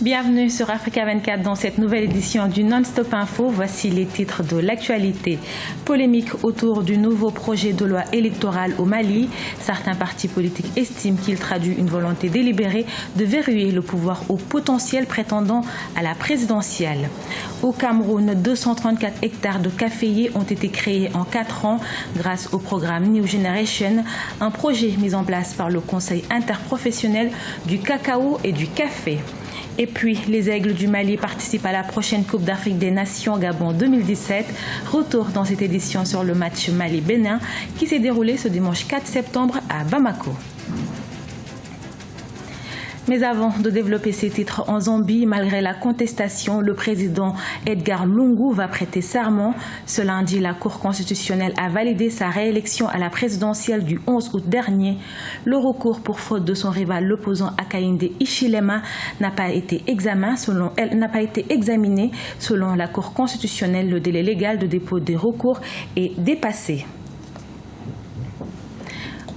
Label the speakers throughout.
Speaker 1: Bienvenue sur Africa 24 dans cette nouvelle édition du Non-Stop Info. Voici les titres de l'actualité. Polémique autour du nouveau projet de loi électorale au Mali. Certains partis politiques estiment qu'il traduit une volonté délibérée de verrouiller le pouvoir aux potentiels prétendants à la présidentielle. Au Cameroun, 234 hectares de caféiers ont été créés en 4 ans grâce au programme New Generation, un projet mis en place par le Conseil interprofessionnel du cacao et du café. Et puis, les Aigles du Mali participent à la prochaine Coupe d'Afrique des Nations Gabon 2017. Retour dans cette édition sur le match Mali-Bénin qui s'est déroulé ce dimanche 4 septembre à Bamako. Mais avant de développer ces titres en Zambie, malgré la contestation, le président Edgar Lungu va prêter serment. Ce lundi, la Cour constitutionnelle a validé sa réélection à la présidentielle du 11 août dernier. Le recours pour faute de son rival, l'opposant Hakainde Hichilema, n'a pas été examiné. Selon la Cour constitutionnelle, le délai légal de dépôt des recours est dépassé.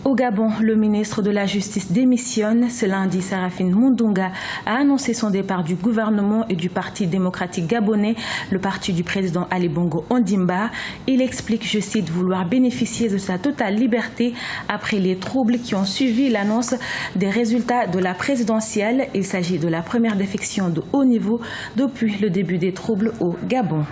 Speaker 1: Au Gabon, le ministre de la Justice démissionne. Ce lundi, Séraphin Mundunga a annoncé son départ du gouvernement et du Parti démocratique gabonais, le parti du président Ali Bongo Ondimba. Il explique, je cite, vouloir bénéficier de sa totale liberté après les troubles qui ont suivi l'annonce des résultats de la présidentielle. Il s'agit de la première défection de haut niveau depuis le début des troubles au Gabon.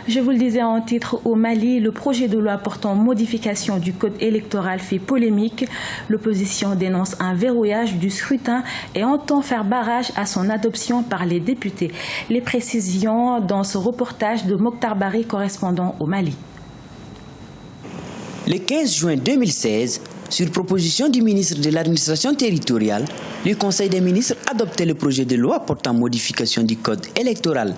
Speaker 1: Je vous le disais en titre, au Mali, le projet de loi portant modification du code électoral fait polémique. L'opposition dénonce un verrouillage du scrutin et entend faire barrage à son adoption par les députés. Les précisions dans ce reportage de Mokhtar Bari, correspondant au Mali.
Speaker 2: Le 15 juin 2016, sur proposition du ministre de l'administration territoriale, le Conseil des ministres adoptait le projet de loi portant modification du code électoral.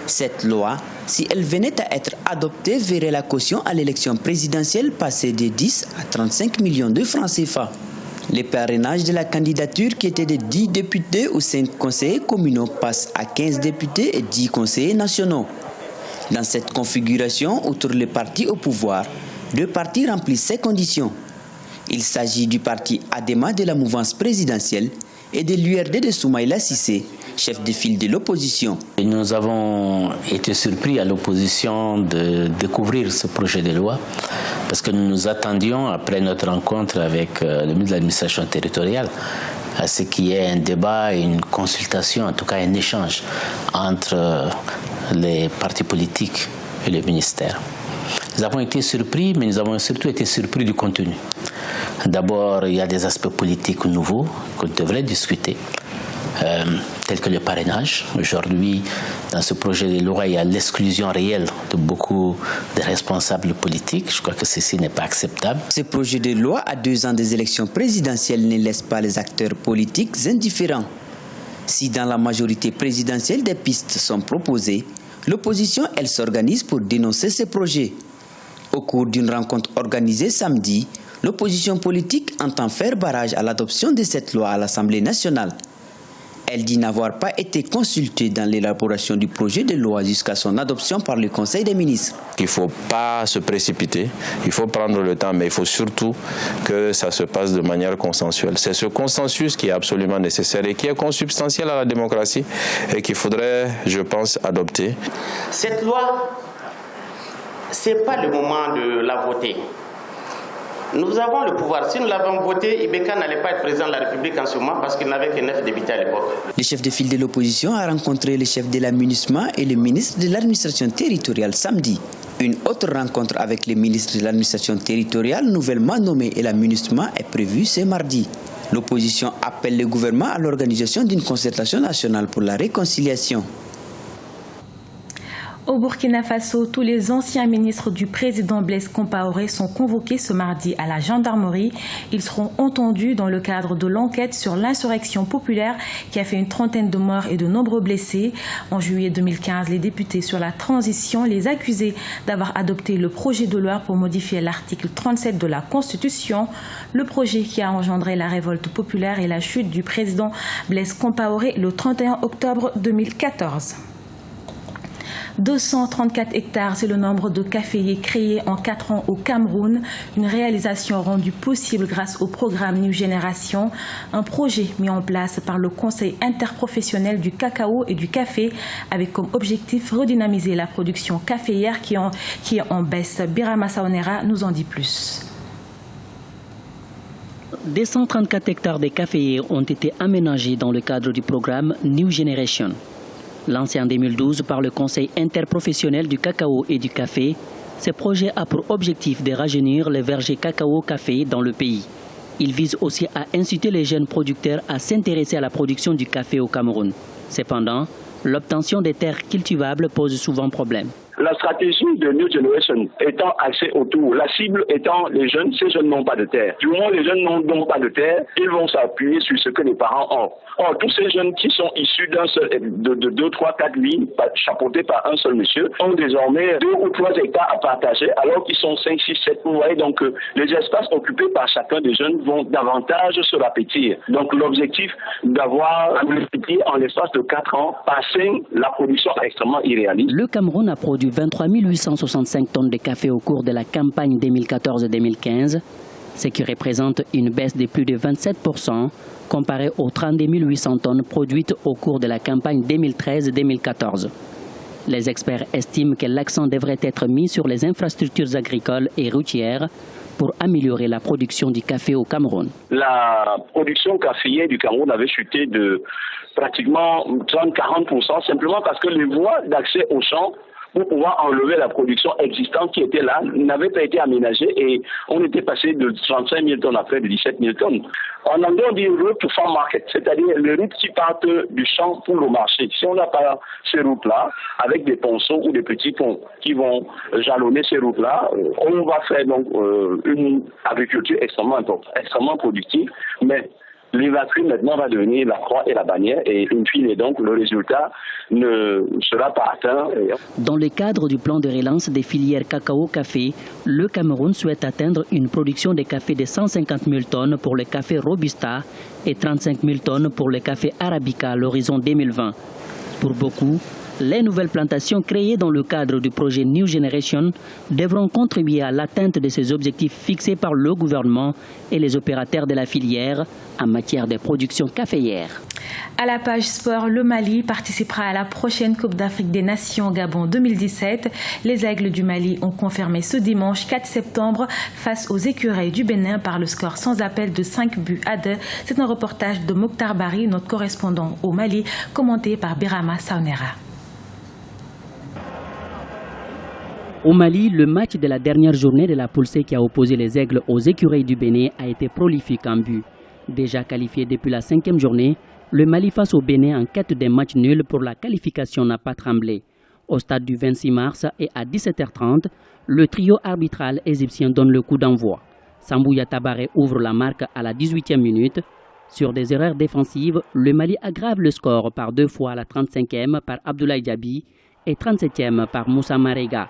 Speaker 2: Cette loi, si elle venait à être adoptée, verrait la caution à l'élection présidentielle passer de 10 à 35 millions de francs CFA. Les parrainages de la candidature qui était de 10 députés ou 5 conseillers communaux passe à 15 députés et 10 conseillers nationaux. Dans cette configuration, outre les partis au pouvoir, 2 partis remplissent ces conditions. Il s'agit du parti Adema de la mouvance présidentielle et de l'URD de Soumaïla Cissé, chef de file de l'opposition.
Speaker 3: Nous avons été surpris à l'opposition de découvrir ce projet de loi parce que nous nous attendions, après notre rencontre avec le ministre de l'administration territoriale, à ce qu'il y ait un débat, une consultation, en tout cas un échange entre les partis politiques et le ministère. Nous avons été surpris, mais nous avons surtout été surpris du contenu. D'abord, il y a des aspects politiques nouveaux qu'on devrait discuter, tels que le parrainage. Aujourd'hui, dans ce projet de loi, il y a l'exclusion réelle de beaucoup de responsables politiques. Je crois que ceci n'est pas acceptable.
Speaker 2: Ce projet de loi, à 2 ans des élections présidentielles, ne laisse pas les acteurs politiques indifférents. Si dans la majorité présidentielle des pistes sont proposées, l'opposition, elle s'organise pour dénoncer ces projets. Au cours d'une rencontre organisée samedi, l'opposition politique entend faire barrage à l'adoption de cette loi à l'Assemblée nationale. Elle dit n'avoir pas été consultée dans l'élaboration du projet de loi jusqu'à son adoption par le Conseil des ministres.
Speaker 4: Il ne faut pas se précipiter, il faut prendre le temps, mais il faut surtout que ça se passe de manière consensuelle. C'est ce consensus qui est absolument nécessaire et qui est consubstantiel à la démocratie et qu'il faudrait, je pense, adopter.
Speaker 5: Cette loi, ce n'est pas le moment de la voter. Nous avons le pouvoir. Si nous l'avons voté, Ibeka n'allait pas être président de la République en ce moment parce qu'il n'avait que 9 députés à l'époque.
Speaker 2: Le chef de file de l'opposition a rencontré le chef de l'aménagement et le ministre de l'administration territoriale samedi. Une autre rencontre avec le ministre de l'administration territoriale nouvellement nommé et l'aménagement est prévue ce mardi. L'opposition appelle le gouvernement à l'organisation d'une concertation nationale pour la réconciliation.
Speaker 1: Au Burkina Faso, tous les anciens ministres du président Blaise Compaoré sont convoqués ce mardi à la gendarmerie. Ils seront entendus dans le cadre de l'enquête sur l'insurrection populaire qui a fait une trentaine de morts et de nombreux blessés. En juillet 2015, les députés sur la transition les accusaient d'avoir adopté le projet de loi pour modifier l'article 37 de la Constitution. Le projet qui a engendré la révolte populaire et la chute du président Blaise Compaoré le 31 octobre 2014. 234 hectares, c'est le nombre de caféiers créés en 4 ans au Cameroun. Une réalisation rendue possible grâce au programme New Generation, un projet mis en place par le Conseil interprofessionnel du cacao et du café avec comme objectif redynamiser la production caféière qui est en baisse. Birama Saonera nous en dit plus.
Speaker 6: Des 134 hectares de caféiers ont été aménagés dans le cadre du programme New Generation. Lancé en 2012 par le Conseil interprofessionnel du cacao et du café, ce projet a pour objectif de rajeunir les vergers cacao-café dans le pays. Il vise aussi à inciter les jeunes producteurs à s'intéresser à la production du café au Cameroun. Cependant, l'obtention des terres cultivables pose souvent problème.
Speaker 7: La stratégie de New Generation étant axée autour, la cible étant les jeunes, ces jeunes n'ont pas de terre. Du moment où les jeunes n'ont pas de terre, ils vont s'appuyer sur ce que les parents ont. Or, tous ces jeunes qui sont issus de 2, 3, 4 lignes, chapeautés par un seul monsieur, ont désormais 2 ou 3 hectares à partager, alors qu'ils sont 5, 6, 7. Vous voyez, donc les espaces occupés par chacun des jeunes vont davantage se rapetir. Donc l'objectif d'avoir multiplié en l'espace de 4 ans par 5, la production est extrêmement irréaliste.
Speaker 6: Le Cameroun a produit 23 865 tonnes de café au cours de la campagne 2014-2015, ce qui représente une baisse de plus de 27% comparé aux 32 800 tonnes produites au cours de la campagne 2013-2014. Les experts estiment que l'accent devrait être mis sur les infrastructures agricoles et routières pour améliorer la production du café au Cameroun.
Speaker 7: La production caféière du Cameroun avait chuté de pratiquement 30-40% simplement parce que les voies d'accès aux champs pour pouvoir enlever la production existante qui était là, n'avait pas été aménagée et on était passé de 35 000 tonnes à près de 17 000 tonnes. En anglais, on dit route to farm market, c'est-à-dire les routes qui partent du champ pour le marché. Si on n'a pas ces routes-là, avec des ponceaux ou des petits ponts qui vont jalonner ces routes-là, on va faire donc une agriculture extrêmement productive, mais l'Ivatry maintenant va devenir la croix et la bannière et une fine, donc le résultat ne sera pas atteint.
Speaker 6: Dans le cadre du plan de relance des filières cacao-café, le Cameroun souhaite atteindre une production de café de 150 000 tonnes pour le café Robusta et 35 000 tonnes pour le café Arabica à l'horizon 2020. Pour beaucoup, les nouvelles plantations créées dans le cadre du projet New Generation devront contribuer à l'atteinte de ces objectifs fixés par le gouvernement et les opérateurs de la filière en matière de production caféière.
Speaker 1: À la page sport, le Mali participera à la prochaine Coupe d'Afrique des Nations Gabon 2017. Les Aigles du Mali ont confirmé ce dimanche 4 septembre face aux Écureuils du Bénin par le score sans appel de 5-2. C'est un reportage de Mokhtar Bari, notre correspondant au Mali, commenté par Birama Saonera.
Speaker 6: Au Mali, le match de la dernière journée de la poule C qui a opposé les Aigles aux Écureuils du Bénin a été prolifique en but. Déjà qualifié depuis la 5e journée, le Mali face au Bénin en quête d'un match nul pour la qualification n'a pas tremblé. Au stade du 26 mars et à 17h30, le trio arbitral égyptien donne le coup d'envoi. Sambouya Tabaré ouvre la marque à la 18e minute. Sur des erreurs défensives, le Mali aggrave le score par 2 fois à la 35e par Abdoulaye Diaby et 37e par Moussa Marega.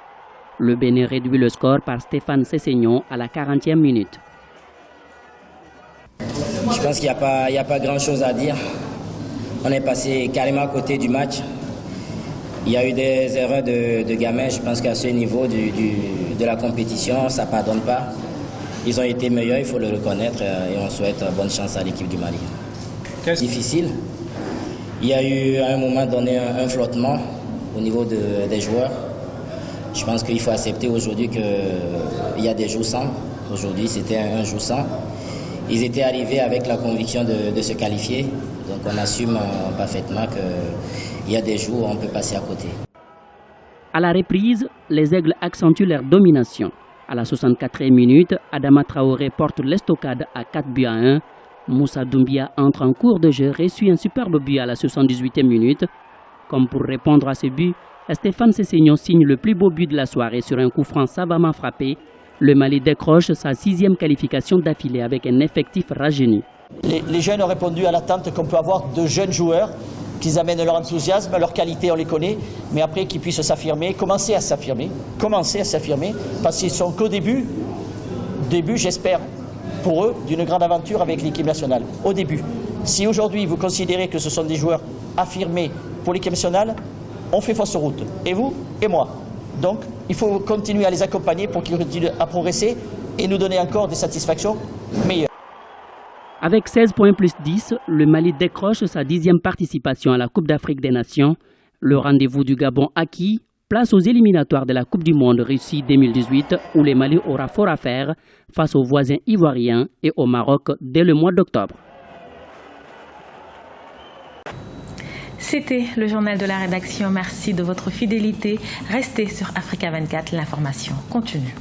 Speaker 6: Le Bénin réduit le score par Stéphane Sessegnon à la 40e minute.
Speaker 8: Je pense qu'il n'y a pas grand-chose à dire. On est passé carrément à côté du match. Il y a eu des erreurs de gamins. Je pense qu'à ce niveau de la compétition, ça ne pardonne pas. Ils ont été meilleurs, il faut le reconnaître, et on souhaite bonne chance à l'équipe du Mali. Difficile. Il y a eu à un moment donné un flottement au niveau des joueurs. Je pense qu'il faut accepter aujourd'hui qu'il y a des jours sans. Aujourd'hui, c'était un jour sans. Ils étaient arrivés avec la conviction de se qualifier. Donc on assume parfaitement qu'il y a des jours où on peut passer à côté.
Speaker 6: À la reprise, les Aigles accentuent leur domination. À la 64e minute, Adama Traoré porte l'estocade à 4-1. Moussa Doumbia entre en cours de jeu, reçut un superbe but à la 78e minute. Comme pour répondre à ce but, Stéphane Sessegnon signe le plus beau but de la soirée sur un coup franc savamment frappé. Le Mali décroche sa 6e qualification d'affilée avec un effectif rajeuni.
Speaker 9: Les jeunes ont répondu à l'attente qu'on peut avoir de jeunes joueurs, qu'ils amènent leur enthousiasme, leur qualité, on les connaît, mais après qu'ils puissent s'affirmer, commencer à s'affirmer, parce qu'ils sont qu'au début, j'espère, pour eux, d'une grande aventure avec l'équipe nationale. Au début. Si aujourd'hui vous considérez que ce sont des joueurs affirmés pour l'équipe nationale, on fait fausse route. Et vous et moi. Donc, il faut continuer à les accompagner pour qu'ils continuent à progresser et nous donner encore des satisfactions meilleures.
Speaker 6: Avec 16 points plus 10, le Mali décroche sa 10e participation à la Coupe d'Afrique des Nations. Le rendez-vous du Gabon acquis, place aux éliminatoires de la Coupe du Monde Russie 2018 où le Mali aura fort à faire face aux voisins ivoiriens et au Maroc dès le mois d'octobre.
Speaker 1: C'était le journal de la rédaction. Merci de votre fidélité. Restez sur Africa 24, l'information continue.